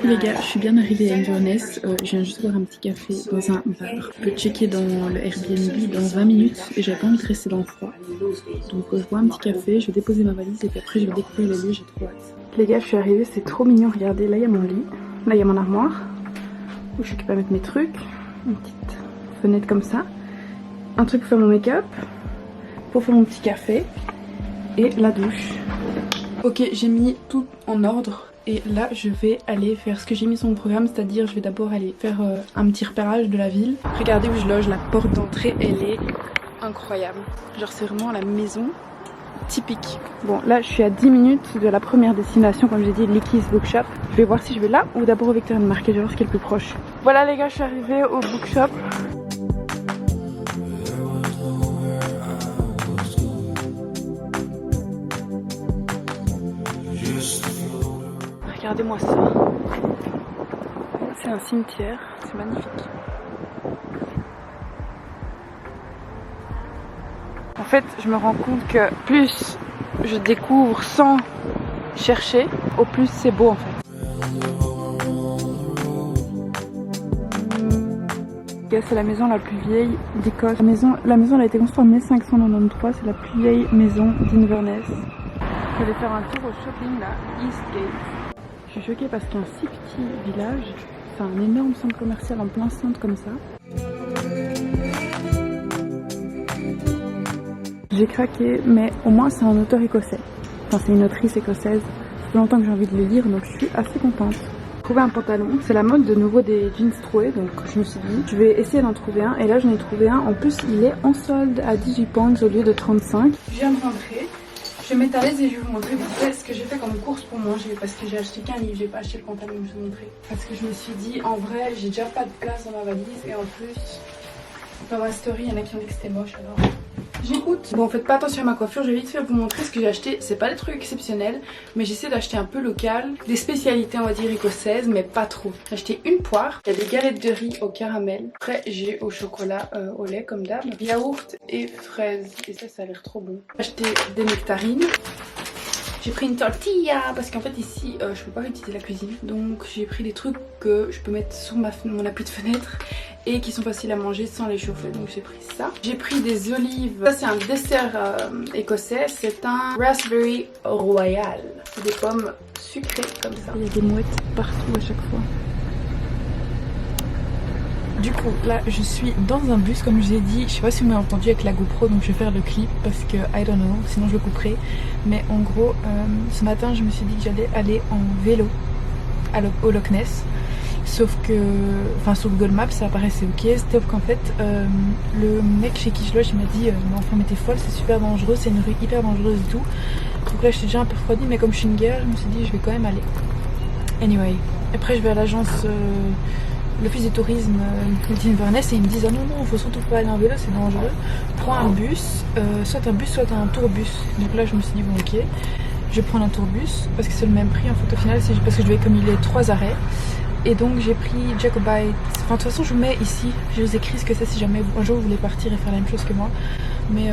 les gars, je suis bien arrivée à Inverness, je viens juste boire un petit café dans un bar. Je peux checker dans le Airbnb dans 20 minutes et j'avais pas envie de rester dans le froid. Donc je bois un petit café, je vais déposer ma valise et puis après je vais découvrir les lieux, j'ai trop hâte. Les gars, je suis arrivée, c'est trop mignon, regardez, là il y a mon lit, là il y a mon armoire, où je suis occupée à mettre mes trucs, une petite fenêtre comme ça, un truc pour faire mon make-up, pour faire mon petit café et la douche. Ok, j'ai mis tout en ordre. Et là je vais aller faire ce que j'ai mis sur mon programme, c'est-à-dire je vais d'abord aller faire un petit repérage de la ville. Regardez où je loge, la porte d'entrée elle est incroyable. Genre c'est vraiment la maison typique. Bon là je suis à 10 minutes de la première destination, comme j'ai dit, Licky's Bookshop. Je vais voir si je vais là ou d'abord au Victorian Market, je vais voir ce qui est le plus proche. Voilà les gars, je suis arrivée au bookshop. Regardez-moi ça. C'est un cimetière, c'est magnifique. En fait, je me rends compte que plus je découvre sans chercher, au plus c'est beau en fait. C'est la maison la plus vieille d'Écosse. La maison elle a été construite en 1593, c'est la plus vieille maison d'Inverness. Je vais faire un tour au shopping là, Eastgate. Je suis choquée parce qu'un si petit village, c'est un énorme centre commercial en plein centre comme ça. J'ai craqué, mais au moins c'est un auteur écossais. Enfin c'est une autrice écossaise. Ça fait longtemps que j'ai envie de le lire, donc je suis assez contente. J'ai trouvé un pantalon, c'est la mode de nouveau des jeans troués, donc je me suis dit je vais essayer d'en trouver un. Et là j'en ai trouvé un, en plus il est en solde à 18 pounds au lieu de 35. Je viens de rentrer. Je vais mettre à l'aise et je vais vous montrer vite fait ce que j'ai fait comme course pour manger, parce que j'ai acheté qu'un livre, j'ai pas acheté le pantalon, je vais vous montrer. Parce que je me suis dit, en vrai, j'ai déjà pas de place dans ma valise et en plus, dans ma story, il y en a qui ont dit que c'était moche alors. J'écoute. Bon, faites pas attention à ma coiffure, je vais vite fait vous montrer ce que j'ai acheté. C'est pas des trucs exceptionnels, mais j'essaie d'acheter un peu local. Des spécialités, on va dire, écossaises, mais pas trop. J'ai acheté une poire, il y a des galettes de riz au caramel. Après, j'ai au chocolat au lait, comme d'hab. Yaourt et fraises. Et ça a l'air trop bon. J'ai acheté des nectarines. J'ai pris une tortilla parce qu'en fait ici je peux pas utiliser la cuisine, donc j'ai pris des trucs que je peux mettre sur mon appui de fenêtre et qui sont faciles à manger sans les chauffer, donc j'ai pris ça. J'ai pris des olives, ça c'est un dessert écossais, c'est un raspberry royal, c'est des pommes sucrées comme ça. Il y a des mouettes partout à chaque fois. Du coup là je suis dans un bus comme je vous ai dit, je sais pas si vous m'avez entendu avec la GoPro, donc je vais faire le clip parce que I don't know, sinon je le couperai. Mais en gros ce matin je me suis dit que j'allais aller en vélo au Loch Ness. Sauf que, enfin sur Google Maps ça apparaissait ok, sauf qu'en fait le mec chez qui je loge il m'a dit mais enfin mais t'es folle, c'est super dangereux, c'est une rue hyper dangereuse et tout. Donc là j'étais déjà un peu refroidie, mais comme je suis une guerre je me suis dit je vais quand même aller. Anyway, après je vais à l'agence l'office du tourisme d'Inverness et ils me disent ah non non, faut surtout pas aller en vélo, c'est dangereux. Prends un bus, soit un bus soit un tourbus. Donc là je me suis dit bon ok, je vais prendre un tourbus parce que c'est le même prix en fait au final, c'est parce que je devais cumuler 3 arrêts. Et donc j'ai pris Jacobite. Enfin de toute façon je vous mets ici, je vous écris ce que c'est si jamais un jour vous voulez partir et faire la même chose que moi. Mais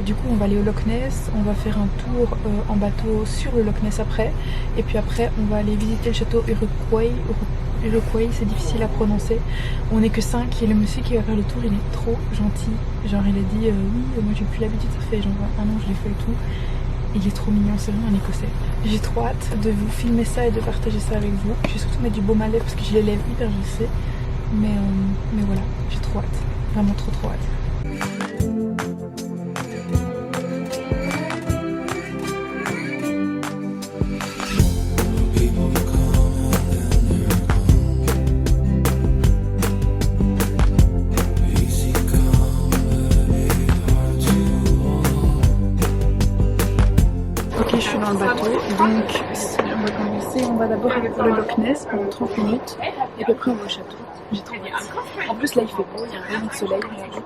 du coup on va aller au Loch Ness, on va faire un tour en bateau sur le Loch Ness après. Et puis après on va aller visiter le château Iroquois, c'est difficile à prononcer. On n'est que 5 et le monsieur qui va faire le tour il est trop gentil. Genre il a dit oui moi j'ai plus l'habitude, ça fait genre un an je l'ai fait et tout. Il est trop mignon, c'est vraiment un écossais. J'ai trop hâte de vous filmer ça et de partager ça avec vous. Je vais surtout mettre du baume à lèvres parce que j'ai les lèvres hyper gelées. Mais voilà, j'ai trop hâte. Vraiment trop hâte. Je suis dans le bateau, donc on va commencer, on va d'abord aller pour le Loch Ness pendant 30 minutes et puis après on va au château. J'ai trop hâte. En plus là il fait beau, il y a un rayon de soleil aujourd'hui.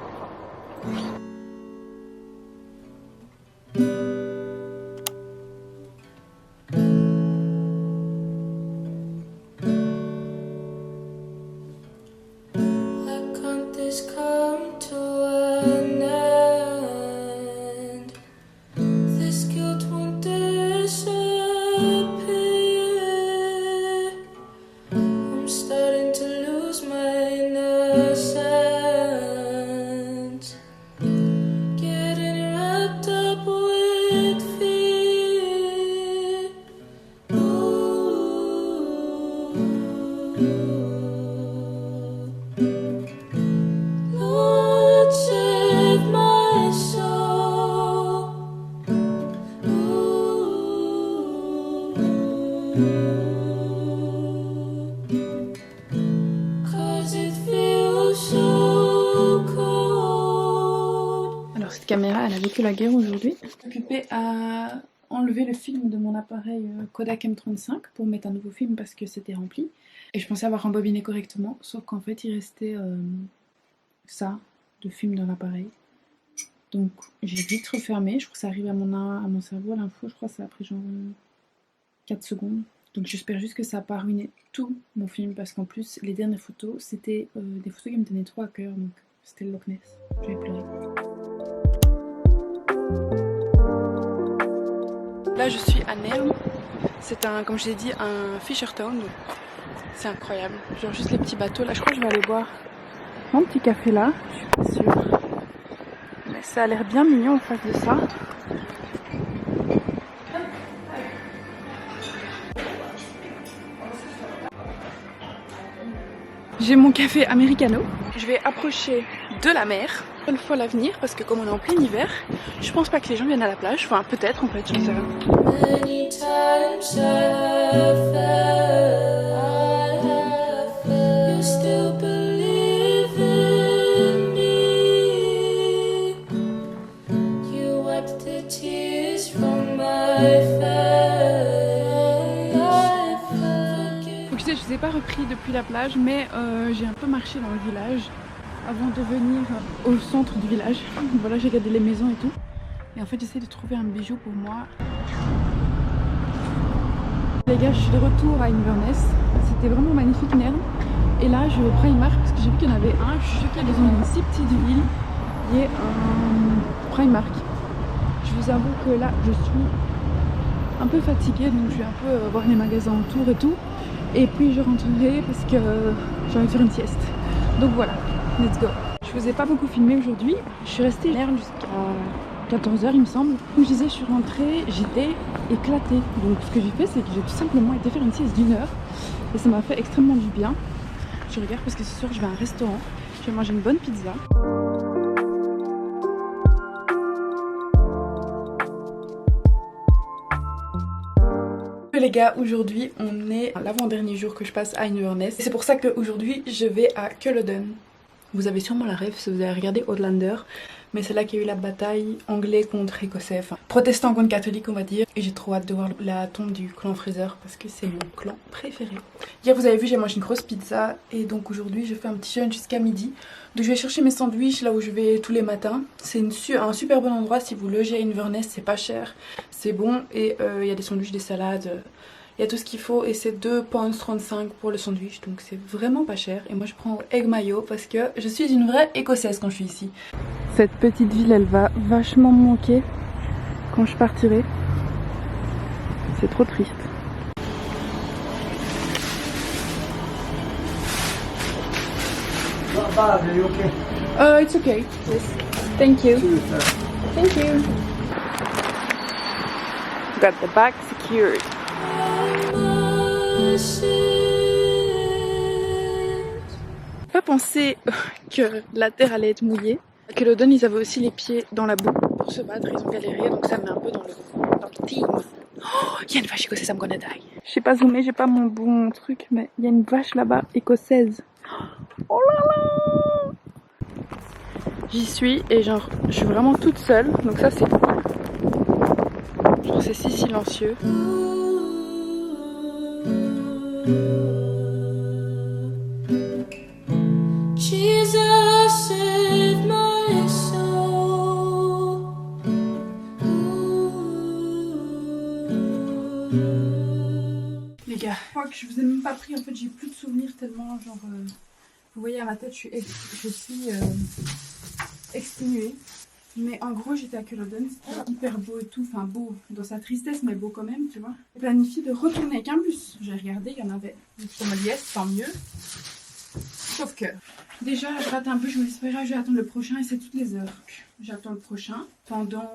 Alors cette caméra, elle a vécu la guerre aujourd'hui. Je suis occupée à enlever le film de mon appareil Kodak M35 pour mettre un nouveau film parce que c'était rempli. Et je pensais avoir rembobiné correctement, sauf qu'en fait il restait ça de film dans l'appareil. Donc j'ai vite refermé, je crois que ça arrive à mon cerveau à l'info, je crois que ça a pris genre 4 secondes. Donc j'espère juste que ça n'a pas ruiné tout mon film parce qu'en plus les dernières photos c'était des photos qui me tenaient trop à cœur, donc c'était le Loch Ness, j'avais pleuré. Là je suis à Nerne, c'est un, comme je l'ai dit, un fisher town, c'est incroyable, genre juste les petits bateaux. Là je crois que je vais aller boire mon petit café là, je suis pas sûre, mais ça a l'air bien mignon en face de ça. J'ai mon café americano, je vais approcher de la mer une fois à l'avenir parce que comme on est en plein hiver, je pense pas que les gens viennent à la plage, enfin peut-être en fait, j'en sais rien. Je ne vous ai pas repris depuis la plage, mais j'ai un peu marché dans le village avant de venir au centre du village. Voilà, j'ai regardé les maisons et tout. Et en fait, j'essaie de trouver un bijou pour moi. Les gars, je suis de retour à Inverness. C'était vraiment magnifique, Nerne. Et là, je vais au Primark parce que j'ai vu qu'il y en avait un. Je suis sûre qu'il y a dans une si petite ville. Il y a un Primark. Je vous avoue que là, je suis un peu fatiguée, donc je vais un peu voir les magasins autour et tout. Et puis je rentrerai parce que j'ai envie de faire une sieste. Donc voilà, let's go. Je vous ai pas beaucoup filmé aujourd'hui. Je suis restée là jusqu'à 14 h il me semble. Comme je disais, je suis rentrée, j'étais éclatée. Donc ce que j'ai fait, c'est que j'ai tout simplement été faire une sieste d'1 heure. Et ça m'a fait extrêmement du bien. Je regarde parce que ce soir je vais à un restaurant. Je vais manger une bonne pizza. Les gars, aujourd'hui on est l'avant-dernier jour que je passe à Inverness. C'est pour ça qu'aujourd'hui je vais à Culloden. Vous avez sûrement la ref si vous avez regardé Outlander, mais c'est là qu'il y a eu la bataille anglais contre écossais, enfin protestant contre catholique on va dire. Et j'ai trop hâte de voir la tombe du clan Fraser parce que c'est mon clan préféré. Hier vous avez vu, j'ai mangé une grosse pizza et donc aujourd'hui je fais un petit jeûne jusqu'à midi. Donc je vais chercher mes sandwichs là où je vais tous les matins. C'est un super bon endroit si vous logez à Inverness, c'est pas cher, c'est bon et il y a des sandwichs, des salades. Il y a tout ce qu'il faut et c'est 2,35 € pour le sandwich, donc c'est vraiment pas cher. Et moi je prends egg mayo parce que je suis une vraie écossaise quand je suis ici. Cette petite ville elle va vachement me manquer quand je partirai. C'est trop triste. Not bad, are you okay? It's okay. Yes. Thank you. Thank you. Got the bag secured. J'ai pas pensé que la terre allait être mouillée. À Culloden, ils avaient aussi les pieds dans la boue pour se battre, ils ont galéré, donc ça me met un peu dans le team. Oh, il y a une vache écossaise, I'm gonna die. Je sais pas zoomer, j'ai pas mon bon truc, mais il y a une vache là-bas écossaise. Oh là là! J'y suis et genre, je suis vraiment toute seule, donc ça c'est cool. Genre c'est si silencieux. Les gars, je crois que je vous ai même pas pris, en fait j'ai plus de souvenirs tellement genre vous voyez à ma tête je suis exténuée. Mais en gros j'étais à Culloden, c'était hyper beau et tout, enfin beau dans sa tristesse mais beau quand même tu vois. J'ai planifié de retourner avec un bus, j'ai regardé, il y en avait. Je me dis yes, tant mieux. Sauf que déjà je rate un peu, je me dis je vais attendre le prochain et c'est toutes les heures. J'attends le prochain pendant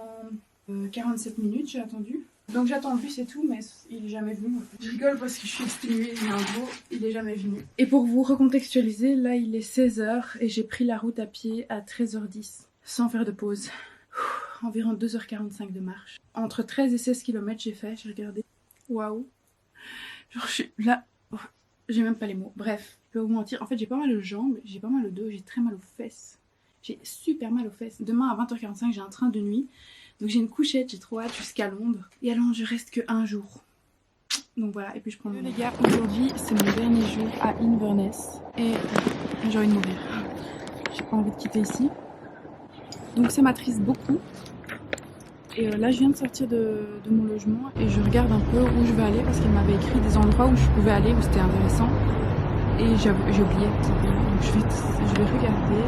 47 minutes j'ai attendu. Donc j'attends le bus et tout mais il est jamais venu en fait. Je rigole parce que je suis exténuée mais en gros il est jamais venu. Et pour vous recontextualiser, là il est 16 h et j'ai pris la route à pied à 13 h 10 sans faire de pause. environ 2h45 de marche. Entre 13 et 16 km j'ai fait, j'ai regardé. Waouh. Genre je suis là, j'ai même pas les mots. Bref, je peux vous mentir, en fait j'ai pas mal aux jambes, j'ai pas mal au dos, j'ai très mal aux fesses. J'ai super mal aux fesses. Demain à 20h45 j'ai un train de nuit. Donc j'ai une couchette, j'ai trop hâte jusqu'à Londres. Et alors je reste que un jour. Donc voilà, et puis je prends mon... Les gars, aujourd'hui c'est mon dernier jour à Inverness. Et j'ai envie de mourir. J'ai pas envie de quitter ici. Donc ça m'attriste beaucoup. Et là je viens de sortir de mon logement et je regarde un peu où je vais aller parce qu'elle m'avait écrit des endroits où je pouvais aller, où c'était intéressant. Et j'ai oublié. Donc je vais regarder.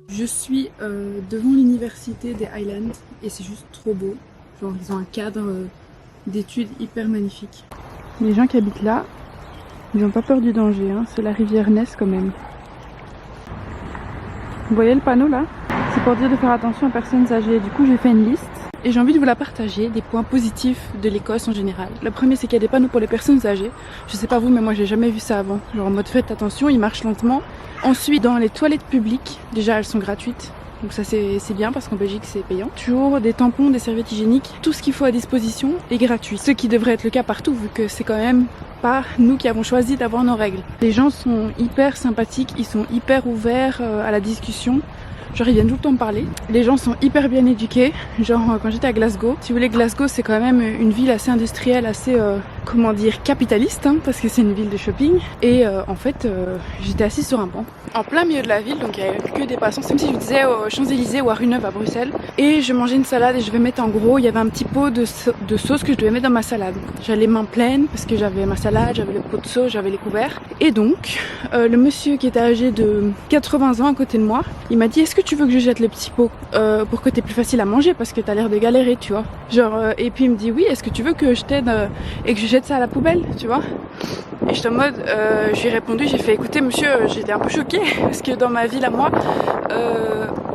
Je suis devant l'université des Highlands et c'est juste trop beau. Genre ils ont un cadre d'études hyper magnifique. Les gens qui habitent là, ils n'ont pas peur du danger, hein. C'est la rivière Ness quand même. Vous voyez le panneau là? C'est pour dire de faire attention aux personnes âgées. Du coup j'ai fait une liste et j'ai envie de vous la partager, des points positifs de l'Écosse en général. Le premier c'est qu'il y a des panneaux pour les personnes âgées. Je sais pas vous mais moi j'ai jamais vu ça avant. Genre en mode faites attention, ils marchent lentement. Ensuite dans les toilettes publiques, déjà elles sont gratuites. Donc ça c'est bien parce qu'en Belgique c'est payant. Toujours des tampons, des serviettes hygiéniques, tout ce qu'il faut à disposition est gratuit. Ce qui devrait être le cas partout vu que c'est quand même pas nous qui avons choisi d'avoir nos règles. Les gens sont hyper sympathiques, ils sont hyper ouverts à la discussion. Genre ils viennent tout le temps me parler. Les gens sont hyper bien éduqués. Genre quand j'étais à Glasgow, si vous voulez, Glasgow c'est quand même une ville assez industrielle, assez comment dire, capitaliste hein, parce que c'est une ville de shopping. Et en fait j'étais assise sur un banc en plein milieu de la ville, donc il n'y avait que des passants. C'est comme si je vous disais aux Champs-Élysées ou à Rue Neuve à Bruxelles. Et je mangeais une salade et je vais mettre en gros, il y avait un petit pot de sauce que je devais mettre dans ma salade. J'avais les mains pleines parce que j'avais ma salade, j'avais le pot de sauce, j'avais les couverts. Et donc le monsieur qui était âgé de 80 ans à côté de moi, il m'a dit est-ce que tu veux que je jette le petit pot pour que t'aies plus facile à manger parce que t'as l'air de galérer, tu vois. Genre et puis il me dit oui, est-ce que tu veux que je t'aide et que je jette ça à la poubelle, tu vois. Et j'étais en mode, je lui ai répondu, j'ai fait écoutez monsieur, j'étais un peu choquée parce que dans ma ville à moi,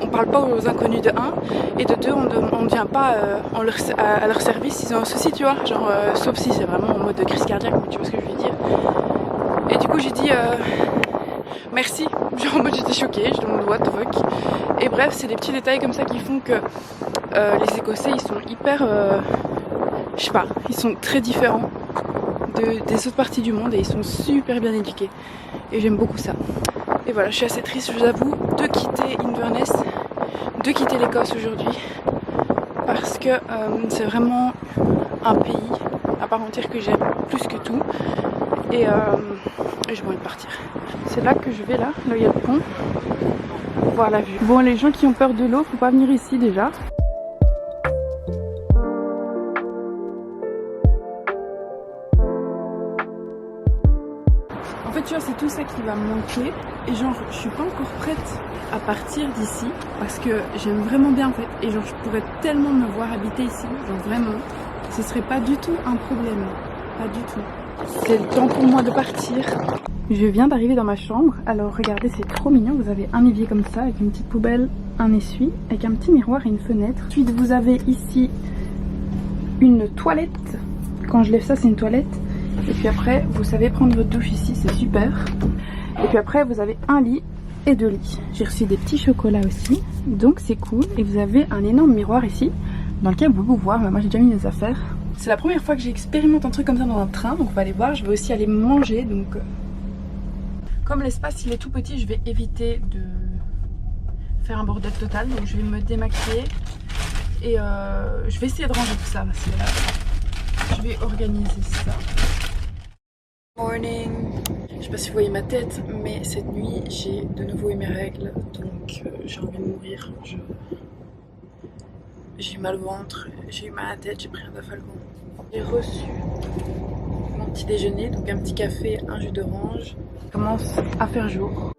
on parle pas aux inconnus de 1 et de 2 on ne vient pas à leur service, ils ont un souci, tu vois. Genre sauf si c'est vraiment en mode crise cardiaque, tu vois ce que je veux dire. Et du coup j'ai dit merci, genre en mode j'étais choquée, je demande what the fuck. Et bref, c'est des petits détails comme ça qui font que les Écossais ils sont hyper, je sais pas, ils sont très différents des autres parties du monde et ils sont super bien éduqués. Et j'aime beaucoup ça. Et voilà, je suis assez triste, je vous avoue, de quitter Inverness, de quitter l'Écosse aujourd'hui. Parce que c'est vraiment un pays à part entière que j'aime plus que tout. Et j'ai envie de partir. C'est là que je vais là où il y a le pont. Pour voir la vue. Bon, les gens qui ont peur de l'eau, faut pas venir ici déjà. En fait, tu vois, c'est tout ça qui va me manquer. Et genre, je suis pas encore prête à partir d'ici. Parce que j'aime vraiment bien en fait. Et genre, je pourrais tellement me voir habiter ici. Genre vraiment, ce serait pas du tout un problème. Pas du tout. C'est le temps pour moi de partir. Je viens d'arriver dans ma chambre. Alors regardez, c'est trop mignon. Vous avez un évier comme ça avec une petite poubelle, un essuie, avec un petit miroir et une fenêtre. Ensuite vous avez ici une toilette. Quand je lève ça, c'est une toilette. Et puis après, vous savez prendre votre douche ici, c'est super. Et puis après, vous avez un lit et 2 lits. J'ai reçu des petits chocolats aussi, donc c'est cool. Et vous avez un énorme miroir ici, dans lequel vous pouvez vous voir. Mais moi j'ai déjà mis mes affaires. C'est la première fois que j'expérimente un truc comme ça dans un train, donc on va aller voir. Je vais aussi aller manger, donc comme l'espace il est tout petit, je vais éviter de faire un bordel total. Donc je vais me démaquiller et je vais essayer de ranger tout ça. Parce que je vais organiser ça. Morning. Je sais pas si vous voyez ma tête, mais cette nuit j'ai de nouveau eu mes règles, donc j'ai envie de mourir. J'ai eu mal au ventre, j'ai eu mal à la tête, j'ai pris un Dafalgon. J'ai reçu mon petit déjeuner, donc un petit café, un jus d'orange. Il commence à faire jour.